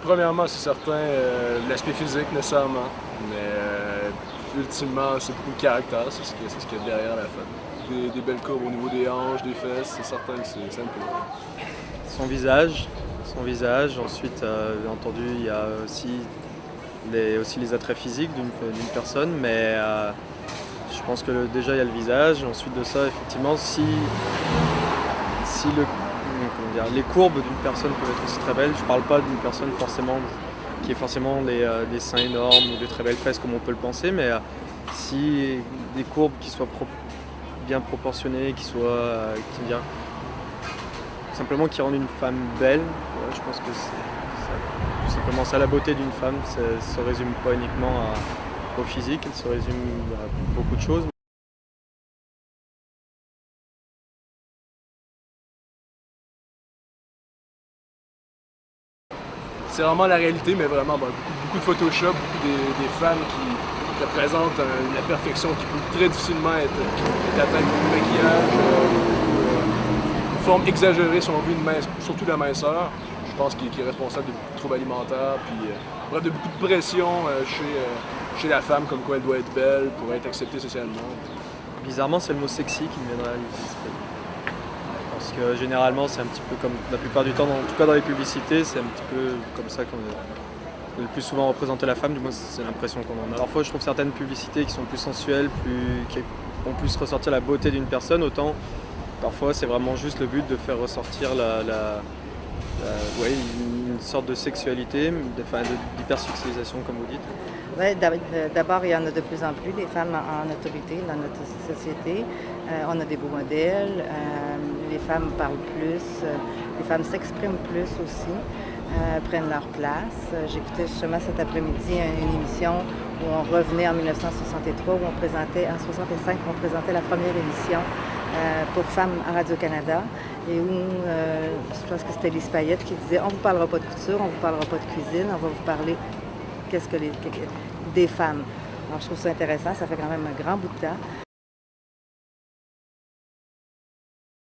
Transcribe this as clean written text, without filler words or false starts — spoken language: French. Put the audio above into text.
Premièrement, c'est certain, l'aspect physique nécessairement, mais ultimement, c'est beaucoup de caractère, c'est ce qu'il y a derrière la femme. Des belles courbes au niveau des hanches, des fesses, c'est certain que c'est important. Son visage, son visage. Ensuite, bien entendu, il y a aussi les attraits physiques d'une personne, mais je pense que déjà il y a le visage. Ensuite de ça, effectivement, si les courbes d'une personne peuvent être aussi très belles. Je ne parle pas d'une personne forcément qui ait forcément des seins énormes ou de très belles fesses comme on peut le penser, mais si des courbes qui soient bien proportionnées, simplement qui rendent une femme belle. Je pense que c'est tout simplement ça la beauté d'une femme. Ça se résume pas uniquement au physique, elle se résume à beaucoup de choses. C'est vraiment la réalité, mais vraiment beaucoup de Photoshop, beaucoup des femmes qui représentent la perfection qui peut très difficilement être atteinte avec du maquillage, une forme exagérée si on veut, surtout la minceur. Je pense qu'il est responsable de beaucoup de troubles alimentaires, puis bref, de beaucoup de pression chez la femme, comme quoi elle doit être belle pour être acceptée socialement. Bizarrement, c'est le mot sexy qui me viendrait à l'esprit. Parce que généralement, c'est un petit peu comme la plupart du temps, en tout cas dans les publicités, c'est un petit peu comme ça qu'on est le plus souvent représenté la femme, du moins c'est l'impression qu'on en a. Parfois, je trouve certaines publicités qui sont plus sensuelles, qui vont plus ressortir la beauté d'une personne, autant parfois c'est vraiment juste le but de faire ressortir ouais, une sorte de sexualité, d'hypersexualisation comme vous dites. Ouais, d'abord, il y en a de plus en plus des femmes en autorité dans notre société. On a des beaux modèles, les femmes parlent plus, les femmes s'expriment plus aussi, prennent leur place. J'écoutais justement cet après-midi une émission où on revenait en 1963, où on présentait, en 65, on présentait la première émission pour femmes à Radio-Canada, et où je pense que c'était Lise Payette qui disait: on ne vous parlera pas de couture, on ne vous parlera pas de cuisine, on va vous parler des femmes. Alors je trouve ça intéressant, ça fait quand même un grand bout de temps.